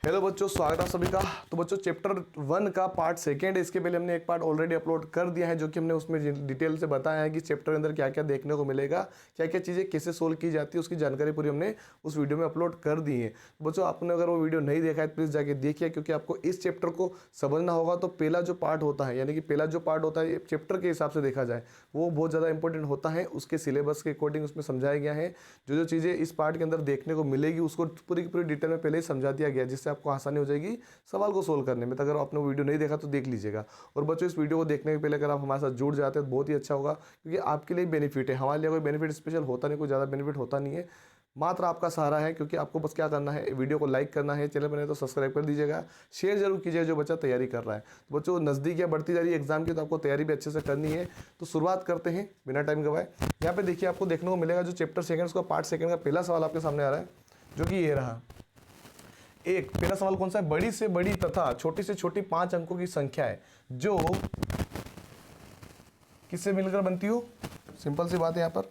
Hello बच्चों, स्वागत है सभी का। तो बच्चों चैप्टर 1 का पार्ट सेकेंड है। इसके पहले हमने एक पार्ट ऑलरेडी अपलोड कर दिया है, जो कि हमने उसमें डिटेल से बताया है कि चैप्टर के अंदर क्या क्या देखने को मिलेगा, क्या क्या चीज़ें कैसे सोल्व की जाती है, उसकी जानकारी पूरी हमने उस वीडियो में अपलोड कर दी है। तो बच्चों आपने अगर वो वीडियो नहीं देखा है प्लीज़ जाके देखिए, क्योंकि आपको इस चैप्टर को समझना होगा। तो पहला जो पार्ट होता है, यानी कि पहला जो पार्ट होता है चैप्टर के हिसाब से देखा जाए, वो बहुत ज़्यादा इंपॉर्टेंट होता है। उसके सिलेबस के अकॉर्डिंग उसमें समझाया गया है। जो जो चीज़ें इस पार्ट के अंदर देखने को मिलेगी उसको पूरी की पूरी डिटेल में पहले ही समझा दिया गया, जिससे आपको आसानी हो जाएगी सवाल को सोल्व करने में। तो अगर आपने वीडियो नहीं देखा तो देख लीजिएगा। और बच्चों इस वीडियो को देखने के पहले अगर आप हमारे साथ जुड़ जाते हैं तो बहुत ही अच्छा होगा, क्योंकि आपके लिए बेनिफिट है। हमारे लिए कोई बेनिफिट स्पेशल होता नहीं, कोई ज़्यादा बेनिफिट होता नहीं है, मात्र आपका सहारा है। क्योंकि आपको बस क्या करना है, वीडियो को लाइक करना है, चैनल बने तो सब्सक्राइब कर दीजिएगा, शेयर जरूर कीजिएगा जो बच्चा तैयारी कर रहा है। तो बच्चों नज़दीक या बढ़ती जा रही है एग्जाम की, तो आपको तैयारी भी अच्छे से करनी है। तो शुरुआत करते हैं बिना टाइम गवाए। यहाँ पे देखिए आपको देखने को मिलेगा जो चैप्टर सेकंड उसका पार्ट सेकंड का पहला सवाल आपके सामने आ रहा है, जो कि ये रहा। एक पहला सवाल कौन सा है, बड़ी से बड़ी तथा छोटी से छोटी 5 अंकों की संख्या है जो किससे मिलकर बनती हो। सिंपल सी बात है, यहाँ पर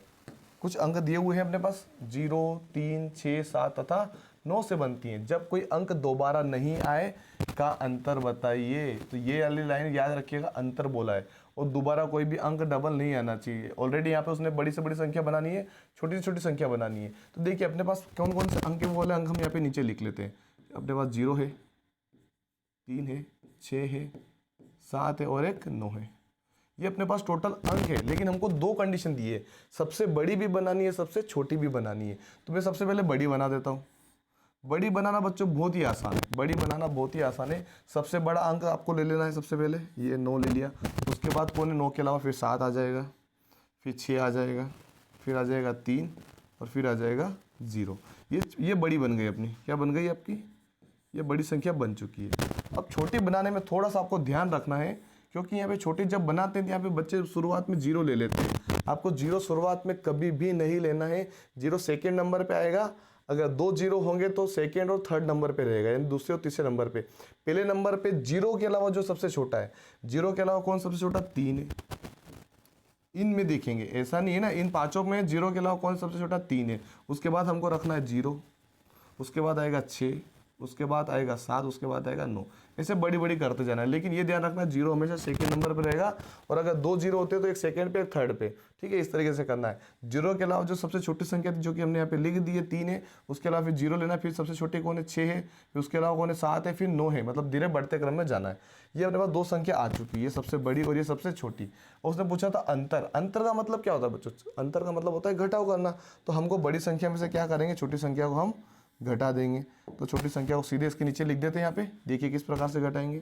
कुछ अंक दिए हुए हैं अपने पास, 0, 3, 6, 7 तथा 9 से बनती हैं। जब कोई अंक दोबारा नहीं आए का अंतर बताइए। तो ये वाली लाइन याद रखिएगा, अंतर बोला है, और दोबारा कोई भी अंक डबल नहीं आना चाहिए। ऑलरेडी यहाँ पे उसने बड़ी से बड़ी संख्या बनानी है, छोटी से छोटी संख्या बनानी है। तो देखिए अपने पास कौन कौन से अंक है, वो वाले अंक हम यहाँ पे नीचे लिख लेते हैं। अपने पास 0 है, 3 है, 6 है, 7 है और एक 9 है। ये अपने पास टोटल अंक है, लेकिन हमको 2 कंडीशन दी है, सबसे बड़ी भी बनानी है, सबसे छोटी भी बनानी है। तो मैं सबसे पहले बड़ी बना देता हूँ। बड़ी बनाना बच्चों बहुत ही आसान है, बड़ी बनाना बहुत ही आसान है। सबसे बड़ा अंक आपको ले लेना है, सबसे पहले ये 9 ले लिया। उसके बाद कौन है, 9 के अलावा फिर 7 आ जाएगा, फिर 6 आ जाएगा, फिर आ जाएगा 3 और फिर आ जाएगा 0। ये बड़ी बन गई अपनी, क्या बन गई आपकी, ये बड़ी संख्या बन चुकी है। अब छोटी बनाने में थोड़ा सा आपको ध्यान रखना है, क्योंकि यहाँ पे छोटी जब बनाते हैं तो यहाँ पे बच्चे शुरुआत में 0 ले लेते हैं। आपको 0 शुरुआत में कभी भी नहीं लेना है। 0 सेकेंड नंबर पे आएगा। अगर 2 0 होंगे तो सेकेंड और थर्ड नंबर पे रहेगा, यानी दूसरे और तीसरे नंबर पे। पहले नंबर पे 0 के अलावा जो सबसे छोटा है, 0 के अलावा कौन सबसे छोटा, 3 है। इनमें देखेंगे, ऐसा नहीं है ना, इन पांचों में 0 के अलावा कौन सबसे छोटा, 3 है। उसके बाद हमको रखना है 0, उसके बाद आएगा 6, उसके बाद आएगा 7, उसके बाद आएगा 9। ऐसे बड़ी बड़ी करते जाना है। लेकिन ये ध्यान रखना 0 हमेशा सेकंड नंबर पे रहेगा, और अगर 2 0 होते हैं तो एक सेकंड पे एक थर्ड पे, ठीक है। इस तरीके से करना है। 0 के अलावा जो सबसे छोटी संख्या थी, जो कि हमने यहाँ पे लिख दी है, 3 है। उसके अलावा फिर 0 लेना, फिर सबसे छोटी कौन है, 6 है, फिर उसके अलावा कौन है, 7 है, फिर 9 है। मतलब धीरे बढ़ते क्रम में जाना है। ये अपने पास 2 संख्या आ चुकी है, ये सबसे बड़ी और ये सबसे छोटी। और उसने पूछा था अंतर। अंतर का मतलब क्या होता है बच्चों, अंतर का मतलब होता है घटाव करना। तो हमको बड़ी संख्या में से क्या करेंगे, छोटी संख्या को हम घटा देंगे। तो छोटी संख्या को सीधे इसके नीचे लिख देते हैं। यहाँ पे देखिए किस प्रकार से घटाएंगे,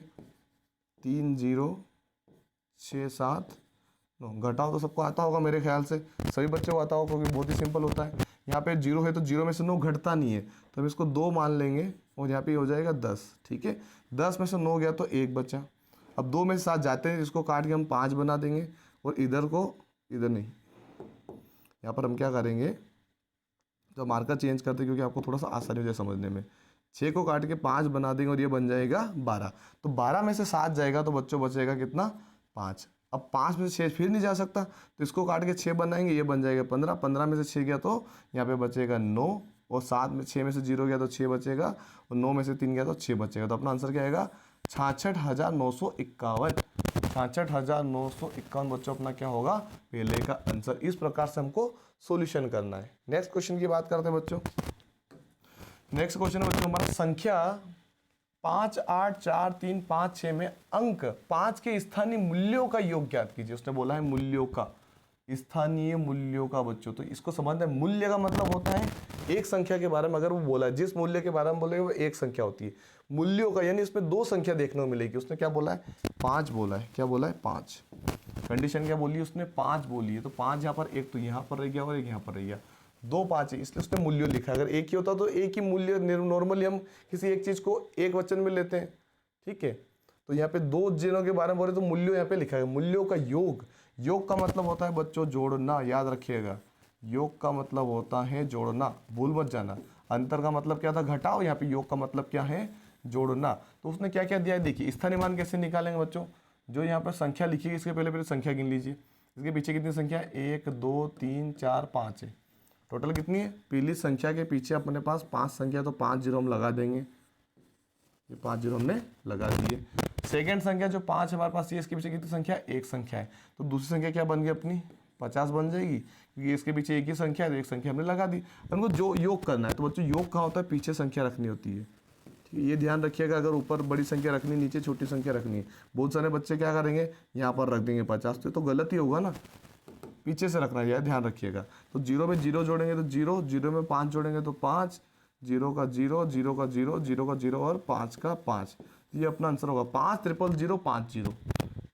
3 0 6 7 9। घटाओ तो सबको आता होगा मेरे ख्याल से, सभी बच्चों को आता होगा, क्योंकि बहुत ही सिंपल होता है। यहाँ पे 0 है तो 0 में से 9 घटता नहीं है, तो हम इसको 2 मान लेंगे, और यहाँ पे हो जाएगा 10, ठीक है। 10 में से 9 गया तो 1 बचा। अब 2 में से 7 जाते हैं, इसको काट के हम 5 बना देंगे, और इधर को इधर नहीं, यहाँ पर हम क्या करेंगे, तो मार्कर चेंज करते हैं, क्योंकि आपको थोड़ा सा आसानी हो जाए समझने में। 6 को काट के 5 बना देंगे, और ये बन जाएगा 12। तो 12 में से 7 जाएगा तो बच्चों बचेगा कितना, 5। अब 5 में से 6 फिर नहीं जा सकता, तो इसको काट के 6 बनाएंगे, ये बन जाएगा 15। 15 में से 6 गया तो यहाँ पे बचेगा 9, और 7 में 6 में से 0 गया तो 6 बचेगा, और 9 में से 3 गया तो 6 बचेगा। तो अपना आंसर क्या आएगा, 66,951। 66,951 बच्चों अपना क्या होगा, पहले का आंसर। इस प्रकार से हमको सॉल्यूशन करना है। नेक्स्ट क्वेश्चन की बात करते हैं बच्चों। नेक्स्ट क्वेश्चन है बच्चों हमारा, संख्या 5 8 4 3 5 6 में अंक 5 के स्थानीय मूल्यों का योग ज्ञात कीजिए। उसने बोला है मूल्यों का, स्थानीय मूल्यों का। बच्चों तो इसको समझना है, मूल्य का मतलब होता है एक संख्या के बारे में अगर वो बोला है, जिस मूल्य के बारे में बोलेगा वो एक संख्या होती है। मूल्यों का यानी इसमें 2 संख्या देखने को मिलेगी। उसने क्या बोला है, 5 बोला है। क्या बोला है, 5। कंडीशन क्या बोली उसने, 5 बोली है। तो 5 यहाँ पर, एक तो यहाँ पर रह गया और एक यहाँ पर रह गया, 2 5 है, इसलिए उसने मूल्य लिखा। अगर एक ही होता तो एक ही मूल्य, नॉर्मली हम किसी एक चीज को एक वचन में लेते हैं, ठीक है। तो यहाँ पे 2 जिनों के बारे में बोले तो मूल्यों यहाँ पे लिखा है। मूल्यों का योग, योग का मतलब होता है बच्चों जोड़ना, याद रखिएगा। योग का मतलब होता है जोड़ना, भूल मत जाना। अंतर का मतलब क्या था, घटाओ। यहाँ पे योग का मतलब क्या है, जोड़ना। तो उसने क्या क्या दिया है, देखिए स्थानीय मान कैसे निकालेंगे बच्चों। जो यहाँ पर संख्या लिखी है इसके पहले पहले संख्या गिन लीजिए। इसके पीछे कितनी संख्या है, 1 2 3 4 5 है। टोटल कितनी है, पहली संख्या के पीछे अपने पास 5 संख्या, तो 5 0 हम लगा देंगे। ये 5 जीरो हमने लगा दिए। सेकंड संख्या जो 5 हमारे पास ये, इसके पीछे कितनी संख्या है? एक संख्या है, तो दूसरी संख्या क्या बन गई अपनी? 50 बन जाएगी, क्योंकि इसके पीछे एक ही संख्या है तो एक संख्या हमने लगा दी। हमको जो योग करना है, तो बच्चों योग कहाँ होता है? पीछे संख्या रखनी होती है, ठीक है। ये ध्यान रखिएगा, अगर ऊपर बड़ी संख्या रखनी, नीचे छोटी संख्या रखनी है। बहुत सारे बच्चे क्या करेंगे, यहाँ पर रख देंगे 50, तो गलत ही होगा ना, पीछे से रखना है, ध्यान रखिएगा। तो जीरो में जीरो जोड़ेंगे तो जीरो, जीरो में 5 जोड़ेंगे तो 5, जीरो का जीरो, जीरो का जीरो, जीरो का जीरो और 5 का 5, ये अपना आंसर होगा 5 triple zero 5 zero,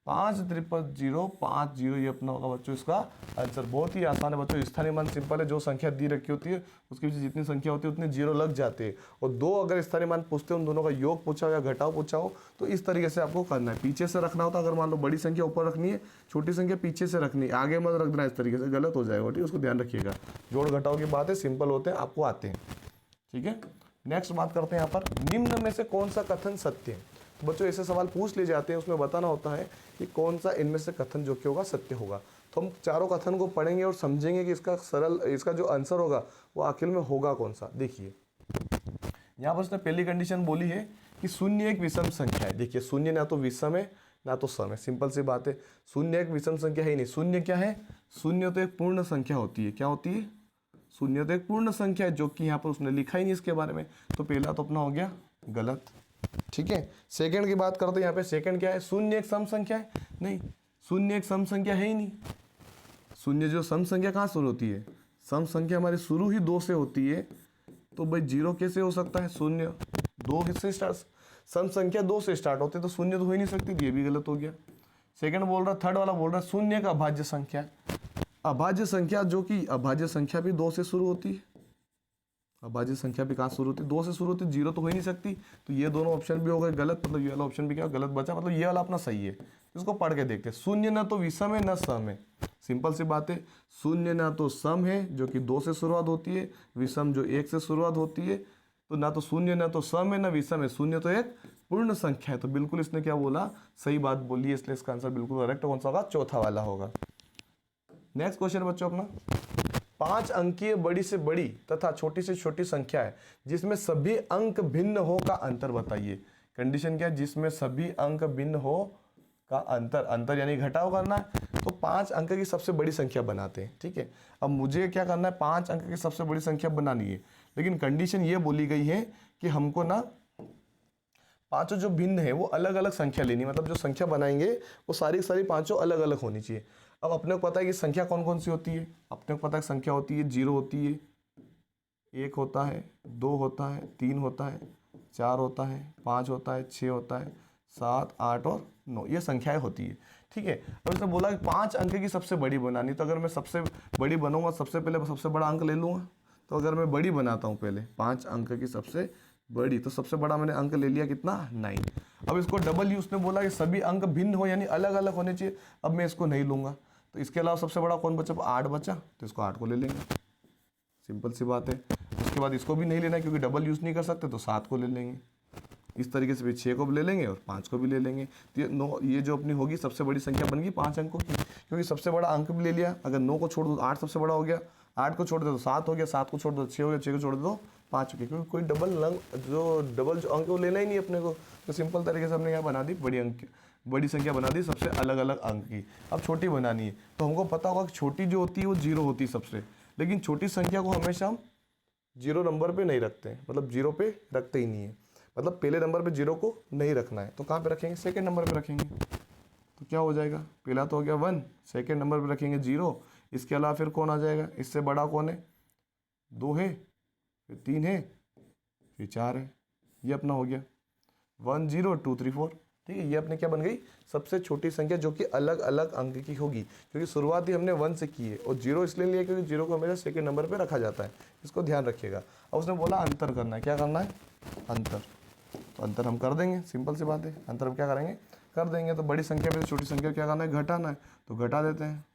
5 triple zero 5 zero, ये अपना होगा बच्चों इसका आंसर। बहुत ही आसान है बच्चों, स्थानीय मान सिंपल है, जो संख्या दी रखी होती है उसके पीछे जितनी संख्या होती है उतने जीरो लग जाते हैं। और दो अगर स्थानीय मान पूछते हो, उन दोनों का योग पूछा हो या घटाव पूछा हो, तो इस तरीके से आपको करना है, पीछे से रखना होता है। अगर मान लो बड़ी संख्या ऊपर रखनी है, छोटी संख्या पीछे से रखनी है, आगे मत रख देना, इस तरीके से गलत हो जाएगा, ठीक है, उसको ध्यान रखिएगा। जोड़ घटाव की बात है, सिंपल होते हैं, आपको आते हैं, ठीक है। नेक्स्ट बात करते हैं यहाँ पर, निम्न में से कौन सा कथन सत्य है? बच्चों ऐसे सवाल पूछ ले जाते हैं, उसमें बताना होता है कि कौन सा इनमें से कथन जो कि होगा सत्य होगा। तो हम चारों कथन को पढ़ेंगे और समझेंगे कि इसका जो आंसर होगा वो आखिर में होगा कौन सा। देखिए यहाँ पर उसने पहली कंडीशन बोली है कि शून्य एक विषम संख्या है। देखिए शून्य ना तो विषम है ना तो सम है, सिंपल सी बात है। शून्य एक विषम संख्या है ही नहीं। शून्य क्या है? शून्य तो एक पूर्ण संख्या होती है। क्या होती है? शून्य तो एक पूर्ण संख्या है, जो कि यहाँ पर उसने लिखा ही नहीं इसके बारे में, तो पहला तो अपना हो गया गलत, ठीक है। सेकंड की बात करते हैं, यहाँ पे सेकंड क्या है? शून्य एक सम संख्या है? नहीं, शून्य एक सम संख्या है ही नहीं। शून्य जो सम संख्या कहाँ शुरू होती है? सम संख्या हमारी शुरू ही 2 से होती है, तो भाई जीरो कैसे हो सकता है? शून्य 2 से स्टार्ट, सम संख्या 2 से स्टार्ट होती है, तो शून्य तो हो ही नहीं सकती, ये भी गलत हो गया। सेकंड बोल रहा, थर्ड वाला बोल रहा है शून्य का अभाज्य संख्या। अभाज्य संख्या, जो कि अभाज्य संख्या भी 2 से शुरू होती है। अभाज्य संख्या भी कहाँ शुरू होती है? 2 से शुरू होती है, जीरो तो हो ही नहीं सकती, तो ये दोनों ऑप्शन भी हो गए गलत। मतलब ये वाला ऑप्शन भी क्या गलत बचा, मतलब ये वाला अपना सही है। इसको पढ़ के देखते हैं। शून्य ना तो विषम है ना सम है, सिंपल सी बात है। शून्य ना तो सम है जो कि 2 से शुरुआत होती है, विषम जो 1 से शुरुआत होती है। तो ना तो शून्य ना तो सम है ना विषम है, शून्य तो एक पूर्ण संख्या है। तो बिल्कुल इसने क्या बोला? सही बात बोली है, इसलिए इसका आंसर बिल्कुल करेक्ट कौन सा होगा? चौथा वाला होगा। नेक्स्ट क्वेश्चन बच्चों अपना, 5 अंकीय बड़ी से बड़ी तथा छोटी से छोटी संख्या है जिसमें सभी अंक भिन्न हो का अंतर बताइए। कंडीशन क्या है? जिसमें सभी अंक भिन्न हो का अंतर, अंतर यानी घटाव करना है, तो 5 अंक की सबसे बड़ी संख्या बनाते हैं, ठीक है। अब मुझे क्या करना है? 5 अंक की सबसे बड़ी संख्या बनानी है, लेकिन कंडीशन ये बोली गई है कि हमको ना पांचों जो भिन्न है वो अलग अलग संख्या लेनी, मतलब जो संख्या बनाएंगे वो सारी सारी पांचों अलग अलग होनी चाहिए। अब अपने को पता है कि संख्या कौन कौन सी होती है। अपने को पता है संख्या होती है 0 होती है, 1 होता है, 2 होता है, 3 होता है, 4 होता है, 5 होता है, 6 होता है, 7, 8 और 9, ये संख्याएं होती है, ठीक है। अब इसने बोला कि 5 अंक की सबसे बड़ी बनानी, तो अगर मैं सबसे बड़ी बनूंगा, सबसे पहले सबसे बड़ा अंक ले लूँगा। तो अगर मैं बड़ी बनाता हूँ पहले 5 अंक की सबसे बड़ी, तो सबसे बड़ा मैंने अंक ले लिया कितना? 9। अब इसको डबल यूज ने बोला कि सभी अंक भिन्न हो यानी अलग अलग होने चाहिए। अब मैं इसको नहीं लूंगा, तो इसके अलावा सबसे बड़ा कौन बचा? 8 बचा, तो इसको 8 को ले लेंगे, सिंपल सी बात है। उसके बाद इसको भी नहीं लेना क्योंकि डबल यूज नहीं कर सकते, तो 7 को ले लेंगे। इस तरीके से भी 6 को भी ले लेंगे और 5 को भी ले लेंगे। तो ये जो अपनी होगी सबसे बड़ी संख्या बन गई 5 अंकों की, क्योंकि सबसे बड़ा अंक भी ले लिया। अगर 9 को छोड़ दो 8 सबसे बड़ा हो गया, 8 को छोड़ दो तो 7 हो गया, 7 को छोड़ दो 6 हो गया, 6 को छोड़ दो 5 हो गया, क्योंकि कोई डबल जो अंक वो लेना ही नहीं अपने को। तो सिंपल तरीके से हमने यहाँ बना दी बड़ी संख्या बना दी सबसे अलग अलग अंक की। अब छोटी बनानी है, तो हमको पता होगा कि छोटी जो होती है वो 0 होती है सबसे, लेकिन छोटी संख्या को हमेशा हम 0 नंबर पे नहीं रखते हैं, मतलब 0 पे रखते ही नहीं है। मतलब पहले नंबर पे 0 को नहीं रखना है, तो कहाँ पे रखेंगे? सेकंड नंबर पे रखेंगे। तो क्या हो जाएगा? पहला तो हो गया 1, सेकंड नंबर पे रखेंगे 0। इसके अलावा फिर कौन आ जाएगा? इससे बड़ा कौन है? 2 है, फिर 3 है, फिर 4 है। ये अपना हो गया 1 0 2 3 4, ठीक है। ये अपने क्या बन गई? सबसे छोटी संख्या, जो कि अलग अलग अंक की होगी, क्योंकि शुरुआत ही हमने 1 से की है। और 0 इसलिए लिया क्योंकि 0 को हमेशा सेकंड नंबर पे रखा जाता है, इसको ध्यान रखिएगा। अब उसने बोला अंतर करना है। क्या करना है? अंतर। तो अंतर हम कर देंगे, सिंपल सी बात है। अंतर हम क्या करेंगे? कर देंगे। तो बड़ी संख्या में छोटी संख्या क्या करना है? घटाना है, तो घटा देते हैं।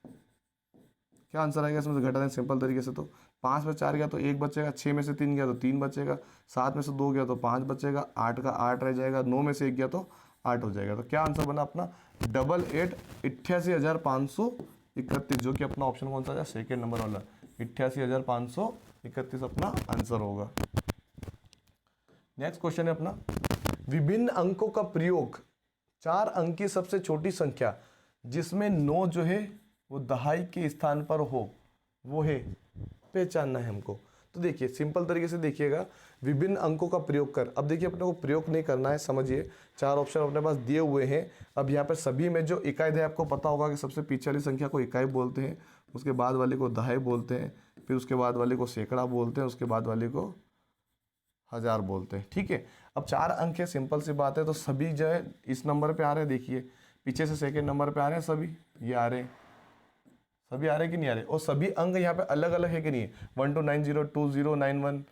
क्या आंसर आएगा इसमें? तो घटा दें सिंपल तरीके से। तो 5 में 4 गया तो 1 बचेगा, 6 में से 3 गया तो 3 बचेगा, 7 में से 2 गया तो 5 बचेगा, 8 का 8 रह जाएगा, 9 में से 1 गया तो 8 हो जाएगा। तो क्या आंसर बना अपना? 88,531, जो कि अपना ऑप्शन कौन सा है? सेकेंड नंबर वाला, 88,531 अपना आंसर होगा। नेक्स्ट क्वेश्चन है अपना, विभिन्न अंकों का प्रयोग, 4 अंक की सबसे छोटी संख्या जिसमें 9 जो है वो दहाई के स्थान पर हो, वो है, पहचानना है हमको। तो देखिए सिंपल तरीके से देखिएगा, विभिन्न अंकों का प्रयोग कर। अब देखिए अपने को प्रयोग नहीं करना है, समझिए 4 ऑप्शन अपने पास दिए हुए हैं। अब यहाँ पर सभी में जो इकाई है आपको पता होगा कि सबसे पीछे वाली संख्या को इकाई बोलते हैं, उसके बाद वाले को दहाई बोलते हैं, फिर उसके बाद वाले को सैकड़ा बोलते हैं, उसके बाद वाले को हजार बोलते हैं। ठीक है, अब 4 अंक है, सिंपल सी बात है। तो सभी जो है इस नंबर पे आ रहे हैं, देखिए पीछे से सेकंड नंबर पे आ रहे हैं, सभी ये आ रहे हैं, सभी आ रहे कि नहीं आ रहे। और सभी अंक यहाँ पे अलग अलग है कि नहीं, 1290 2091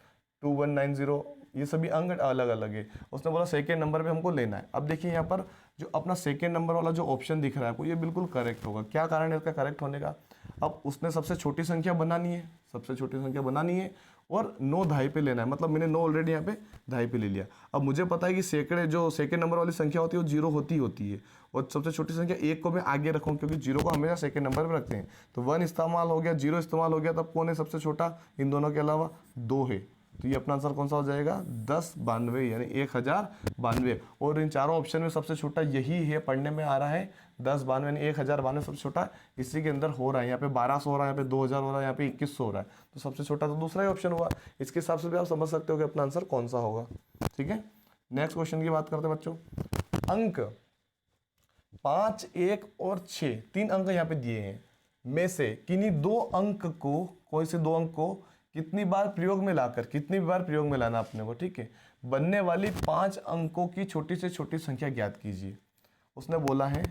2190, ये सभी अंक अलग अलग है। उसने बोला सेकेंड नंबर पे हमको लेना है। अब देखिए यहाँ पर जो अपना सेकेंड नंबर वाला जो ऑप्शन दिख रहा है आपको, ये बिल्कुल करेक्ट होगा। क्या कारण है इसका करेक्ट होने का, अब उसने सबसे छोटी संख्या बनानी है, सबसे छोटी संख्या बनानी है और 9 दहाई पे लेना है। मतलब मैंने 9 ऑलरेडी यहाँ पे दहाई पे ले लिया। अब मुझे पता है कि सैकड़े जो सेकंड नंबर वाली संख्या होती है वो 0 होती है और सबसे छोटी संख्या 1 को मैं आगे रखूँ, क्योंकि 0 को हमेशा सेकंड नंबर पे रखते हैं। तो 1 इस्तेमाल हो गया, 0 इस्तेमाल हो गया, तब कौन है सबसे छोटा इन दोनों के अलावा, 2 है। तो ये अपना आंसर कौन सा हो जाएगा, 1092 यानी 1092। और इन चारों ऑप्शन में सबसे छोटा यही है, पढ़ने में आ रहा है 1092 यानी 1092 सबसे छोटा इसी के अंदर हो रहा है। यहाँ पे 1200 हो रहा है, यहाँ पे 2000 हो रहा है, यहाँ पे 2100 हो रहा है। तो सबसे छोटा तो दूसरा ही ऑप्शन हुआ। इसके हिसाब से भी आप समझ सकते हो कि अपना आंसर कौन सा होगा। ठीक है, नेक्स्ट क्वेश्चन की बात करते हैं बच्चों। अंक 5, 1 और 6, 3 अंक यहाँ पे दिए हैं, में से किन्हीं 2 अंक को, कोई से 2 अंक को कितनी बार प्रयोग में लाकर, कितनी बार प्रयोग में लाना अपने को, ठीक है, बनने वाली 5 अंकों की छोटी से छोटी संख्या ज्ञात कीजिए। उसने बोला है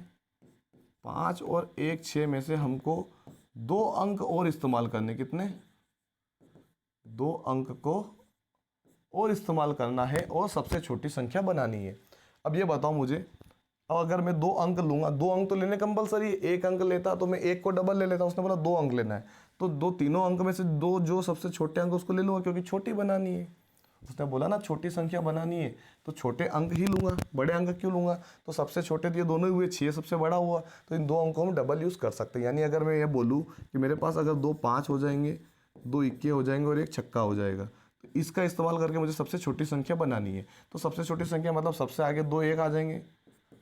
5 और 1 6 में से हमको 2 अंक और इस्तेमाल करने, कितने, 2 अंक को और इस्तेमाल करना है और सबसे छोटी संख्या बनानी है। अब ये बताओ मुझे, अब अगर मैं 2 अंक लूंगा, 2 अंक तो लेने कंपलसरी है, 1 अंक लेता तो मैं 1 को डबल ले लेता। उसने बोला 2 अंक लेना है, तो तीनों अंक में से 2 जो सबसे छोटे अंक उसको ले लूंगा, क्योंकि छोटी बनानी है। उसने बोला ना छोटी संख्या बनानी है, तो छोटे अंक ही लूंगा, बड़े अंक क्यों लूंगा। तो सबसे छोटे तो ये दोनों ही हुए, 6 सबसे बड़ा हुआ, तो इन 2 अंकों में डबल यूज कर सकते हैं। यानी अगर मैं ये बोलूँ कि मेरे पास अगर 2 5 हो जाएंगे, 2 इक्के हो जाएंगे और 1 छक्का हो जाएगा, तो इसका इस्तेमाल करके मुझे सबसे छोटी संख्या बनानी है। तो सबसे छोटी संख्या मतलब सबसे आगे 2 1 आ जाएंगे,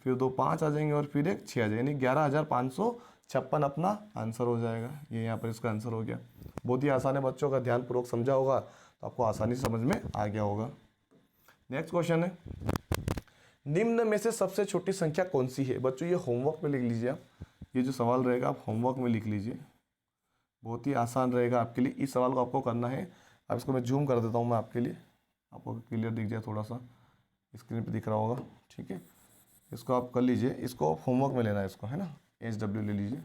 फिर 2 5 आ जाएंगे और फिर 1 6 आ जाएंगे, यानी 11,556 अपना आंसर हो जाएगा। ये यहाँ पर इसका आंसर हो गया। बहुत ही आसान है बच्चों का, ध्यानपूर्वक समझा होगा तो आपको आसानी से समझ में आ गया होगा। नेक्स्ट क्वेश्चन है, निम्न में से सबसे छोटी संख्या कौन सी है। बच्चों ये होमवर्क में लिख लीजिए आप, ये जो सवाल रहेगा आप होमवर्क में लिख लीजिए, बहुत ही आसान रहेगा आपके लिए। इस सवाल को आपको करना है। अब इसको मैं जूम कर देता हूँ मैं आपके लिए, आपको क्लियर दिख जाए, थोड़ा सा स्क्रीन पे दिख रहा होगा। ठीक है, इसको आप कर लीजिए, इसको आप होमवर्क में लेना है, इसको है ना, HW ले लीजिए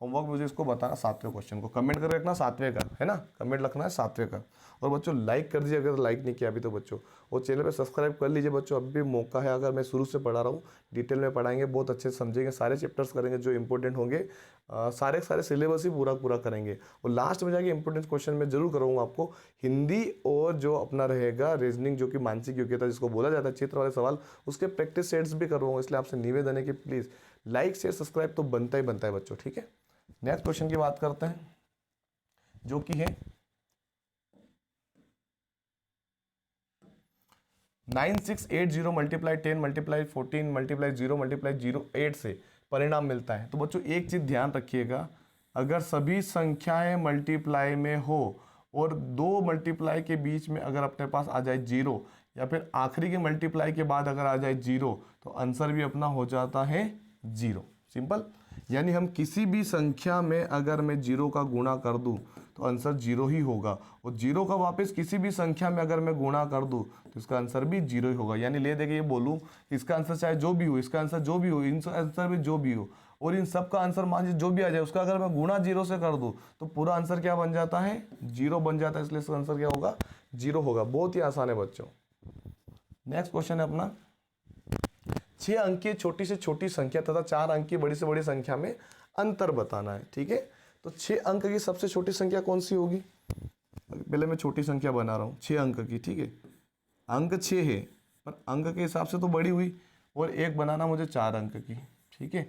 होमवर्क। मुझे इसको बताना 7वें क्वेश्चन को, कमेंट करके रखना 7वें का, है ना, कमेंट रखना है 7वें का। और बच्चों लाइक कर दीजिए अगर लाइक नहीं किया अभी तो बच्चों, और चैनल पे सब्सक्राइब कर लीजिए बच्चों। अभी भी मौका है, अगर मैं शुरू से पढ़ा रहा हूँ, डिटेल में पढ़ाएंगे, बहुत अच्छे से समझेंगे, सारे चैप्टर्स करेंगे जो इंपॉर्टेंट होंगे, सारे सिलेबस ही पूरा करेंगे। और लास्ट में जाके इंपॉर्टेंट क्वेश्चन मैं जरूर करूँगा आपको, हिंदी और जो अपना रहेगा रीजनिंग, जो कि मानसिक योग्यता जिसको बोला जाता है, चित्र वाले सवाल, उसके प्रैक्टिस सेट्स भी करवाऊंगा। इसलिए आपसे निवेदन है कि प्लीज़ लाइक शेयर सब्सक्राइब तो बनता ही है बच्चों। ठीक है, नेक्स्ट क्वेश्चन की बात करते हैं, जो कि है 9680 मल्टीप्लाई 10 मल्टीप्लाई 14 मल्टीप्लाई 0 मल्टीप्लाई 08 से परिणाम मिलता है। तो बच्चों एक चीज ध्यान रखिएगा, अगर सभी संख्याएं मल्टीप्लाई में हो और 2 मल्टीप्लाई के बीच में अगर अपने पास आ जाए 0, या फिर आखिरी के मल्टीप्लाई के बाद अगर आ जाए 0, तो आंसर भी अपना हो जाता है 0। सिंपल, यानी हम किसी भी संख्या में अगर मैं 0 का गुणा कर दूं तो आंसर 0 ही होगा, और 0 का वापस किसी भी संख्या में अगर मैं गुणा कर दूं तो इसका आंसर भी 0 ही होगा। यानी ले देके ये बोलूं इसका आंसर चाहे जो भी हो, इसका आंसर जो भी हो, इनका आंसर भी जो भी हो, और इन सब का आंसर मान लीजिए जो भी आ जाए, उसका अगर मैं गुणा 0 से कर दूं तो पूरा आंसर क्या बन जाता है, 0 बन जाता है। इसलिए इसका आंसर क्या होगा, 0 होगा। बहुत ही आसान है बच्चों। नेक्स्ट क्वेश्चन है अपना, 6 अंक की छोटी से छोटी संख्या तथा 4 अंक की बड़ी से बड़ी संख्या में अंतर बताना है। ठीक है, तो 6 अंक की सबसे छोटी संख्या कौन सी होगी। पहले मैं छोटी संख्या बना रहा हूँ 6 अंक की। ठीक है, अंक 6 है पर अंक के हिसाब से तो बड़ी हुई, और एक बनाना मुझे 4 अंक की। ठीक है,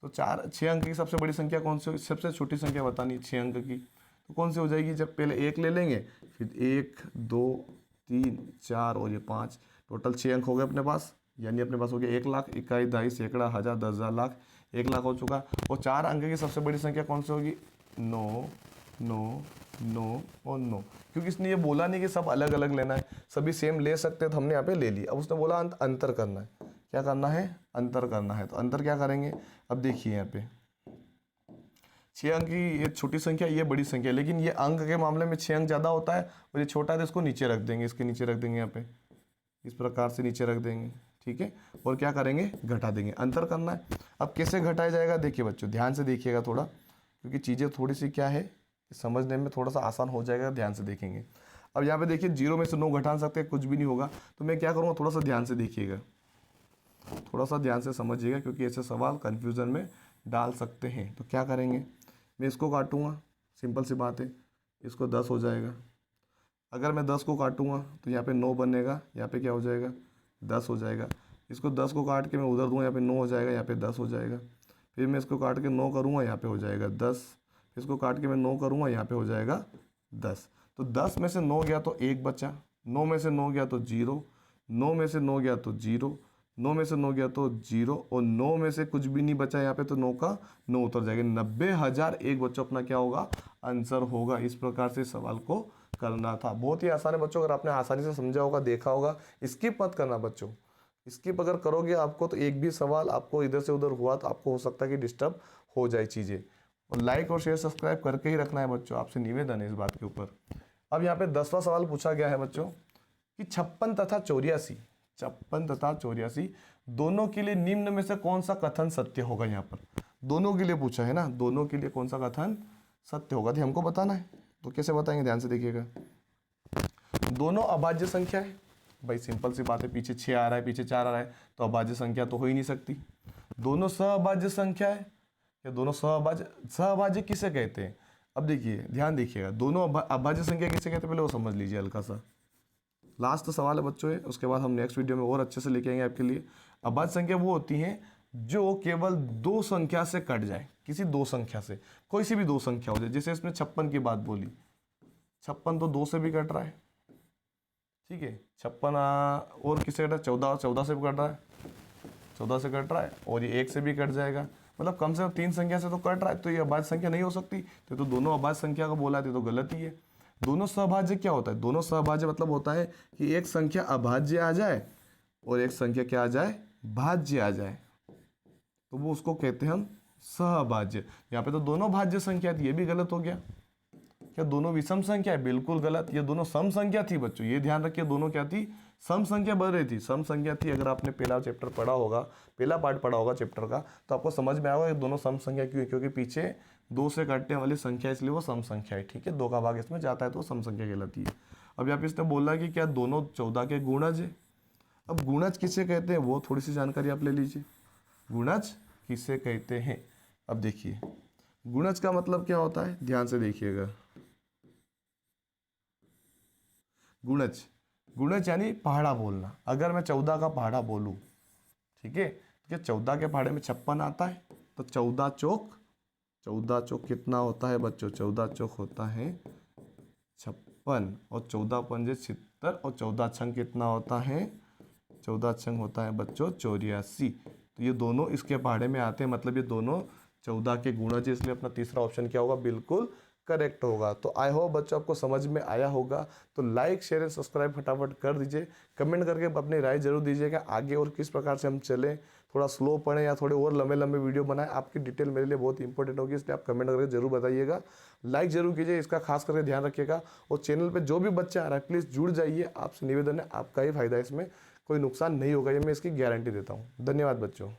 तो 6 अंक की सबसे बड़ी संख्या कौन सी होगी, सबसे छोटी संख्या बतानी है 6 अंक की, तो कौन सी हो जाएगी। जब पहले 1 ले लेंगे, फिर 1 2 3 4 और ये 5, टोटल 6 अंक हो गए अपने पास। यानी अपने पास हो गया 1 लाख, इकाई, दहाई, सैकड़ा, हजार, 10,000, लाख। 1 लाख हो चुका। और 4 अंक की सबसे बड़ी संख्या कौन सी होगी? 9 9 9 और 9। क्योंकि इसने ये बोला नहीं कि सब अलग अलग लेना है, सभी सेम ले सकते हैं, तो हमने यहाँ पे ले ली। अब उसने बोला अंतर करना है। क्या करना है? अंतर करना है। तो अंतर क्या करेंगे? अब देखिए यहाँ पे 6 अंक की ये छोटी संख्या, ये बड़ी संख्या, लेकिन ये अंक के मामले में 6 अंक ज़्यादा होता है और ये छोटा है, तो इसको नीचे रख देंगे, इसके नीचे रख देंगे, यहाँ पे इस प्रकार से नीचे रख देंगे। ठीक है, और क्या करेंगे? घटा देंगे। अंतर करना है। अब कैसे घटाया जाएगा? देखिए बच्चों, ध्यान से देखिएगा थोड़ा, क्योंकि चीज़ें थोड़ी सी क्या है, समझने में थोड़ा सा आसान हो जाएगा, ध्यान से देखेंगे। अब यहाँ पे देखिए 0 में से 9 घटा सकते हैं, कुछ भी नहीं होगा। तो मैं क्या करूँगा, थोड़ा सा ध्यान से देखिएगा, थोड़ा सा ध्यान से समझिएगा, क्योंकि ऐसे सवाल कन्फ्यूज़न में डाल सकते हैं। तो क्या करेंगे, मैं इसको काटूंगा, सिंपल सी बात है, इसको 10 हो जाएगा। अगर मैं 10 को काटूंगा तो यहाँ पे 9 बनेगा, यहाँ पे क्या हो जाएगा? 10 हो जाएगा। इसको 10 को काट के मैं उधर दूंगा, यहाँ पे 9 हो जाएगा, यहाँ पे 10 हो जाएगा। फिर मैं इसको काट के 9 करूँगा, यहाँ पे हो जाएगा 10। इसको काट के मैं 9 करूँगा, यहाँ पे हो जाएगा 10। तो 10 में से 9 गया तो 1 बचा, 9 में से 9 गया तो 0, 9 में से 9 गया तो 0, 9 में से 9 गया तो 0, और 9 में से कुछ भी नहीं बचा यहाँ पे, तो 9 का 9 उतर जाएगा। 90,001 बच्चों अपना क्या होगा? आंसर होगा। इस प्रकार से सवाल को करना था। बहुत ही आसान है बच्चों, अगर आपने आसानी से समझा होगा, देखा होगा। स्किप मत करना बच्चों, स्किप अगर करोगे आपको तो एक भी सवाल आपको इधर से उधर हुआ तो आपको हो सकता है कि डिस्टर्ब हो जाए चीज़ें। और लाइक और शेयर सब्सक्राइब करके ही रखना है बच्चों, आपसे निवेदन है इस बात के ऊपर। अब यहाँ पे 10वां सवाल पूछा गया है बच्चों कि 56 तथा 84, 56 तथा 84 दोनों के लिए निम्न में से कौन सा कथन सत्य होगा? यहाँ पर दोनों के लिए पूछा है ना, दोनों के लिए कौन सा कथन सत्य होगा, तो हमको बताना है। तो कैसे बताएंगे? ध्यान से देखिएगा। दोनों अभाज्य संख्या है, भाई सिंपल सी बात है, पीछे 6 आ रहा है, पीछे 4 आ रहा है, तो अभाज्य संख्या तो हो ही नहीं सकती। दोनों सहअभाज्य संख्या है, या दोनों सहअभाज्य किसे कहते हैं? अब देखिए, ध्यान देखिएगा, दोनों अभाज्य संख्या किसे कहते हैं, पहले वो समझ लीजिए हल्का सा। लास्ट सवाल है बच्चों है, उसके बाद हम नेक्स्ट वीडियो में और अच्छे से लेके आएंगे आपके लिए। अभाज्य संख्या वो होती हैं जो केवल 2 संख्या से कट जाए, किसी 2 संख्या से, कोई सी भी 2 संख्या हो जाए। जैसे इसमें 56 की बात बोली, 56 तो 2 से भी कट रहा है, ठीक है। 56 और किससे कट रहा है? 14 से भी कट रहा है, 14 से कट रहा है, और ये 1 से भी कट जाएगा। मतलब कम से कम 3 संख्या से तो कट रहा है, तो ये अभाज्य संख्या नहीं हो सकती। तो दोनों अभाज्य संख्या का बोला है, तो गलत ही है। दोनों सहभाज्य क्या होता है? दोनों सहभाज्य मतलब होता है कि एक संख्या अभाज्य आ जाए और एक संख्या क्या आ जाए? भाज्य आ जाए, तो वो उसको कहते हैं हम सहभाज्य। यहाँ पे तो दोनों भाज्य संख्या थी, ये भी गलत हो गया। क्या दोनों विषम संख्या है? बिल्कुल गलत। ये दोनों सम संख्या थी बच्चों, ये ध्यान रखिए, दोनों क्या थी? सम संख्या बढ़ रही थी, सम संख्या थी। अगर आपने पहला चैप्टर पढ़ा होगा, पहला पार्ट पढ़ा होगा चैप्टर का, तो आपको समझ में आएगा ये दोनों सम संख्या क्यों है, क्योंकि पीछे 2 से काटने वाली संख्या, इसलिए वो सम संख्या है। ठीक है, 2 का भाग इसमें जाता है तो सम संख्या कहलाती है। अब यहाँ पे इसने बोला कि क्या दोनों 14 के गुणज है। अब गुणज किसे कहते हैं वो थोड़ी सी जानकारी आप ले लीजिए। गुणज किसे कहते हैं? अब देखिए, गुणज का मतलब क्या होता है, ध्यान से देखिएगा। गुणज, गुणज यानी पहाड़ा बोलना। अगर मैं 14 का पहाड़ा बोलूं, ठीक है, तो क्या 14 के पहाड़े में 56 आता है? तो 14 चौक कितना होता है बच्चों? 14 चौक होता है 56, और 14 पंजे 76, और 14 छंग कितना होता है? 14 छंग होता है बच्चों 84। तो ये दोनों इसके पहाड़े में आते हैं, मतलब ये दोनों 14 के गुणज, इसलिए अपना तीसरा ऑप्शन क्या होगा? बिल्कुल करेक्ट होगा। तो आई होप बच्चों आपको समझ में आया होगा। तो लाइक शेयर एंड सब्सक्राइब फटाफट कर दीजिए, कमेंट करके अपनी राय जरूर दीजिएगा आगे और किस प्रकार से हम चलें, थोड़ा स्लो पढ़ें या थोड़े और लंबे लंबे वीडियो बनाएं। आपकी डिटेल मेरे लिए बहुत इंपॉर्टेंट होगी, इसलिए आप कमेंट करके जरूर बताइएगा। लाइक जरूर कीजिए, इसका खास करके ध्यान रखिएगा। और चैनल पर जो भी बच्चा आ रहा है प्लीज़ जुड़ जाइए, आपसे निवेदन है, आपका ही फायदा है, इसमें कोई नुकसान नहीं होगा, ये मैं इसकी गारंटी देता हूँ। धन्यवाद बच्चों।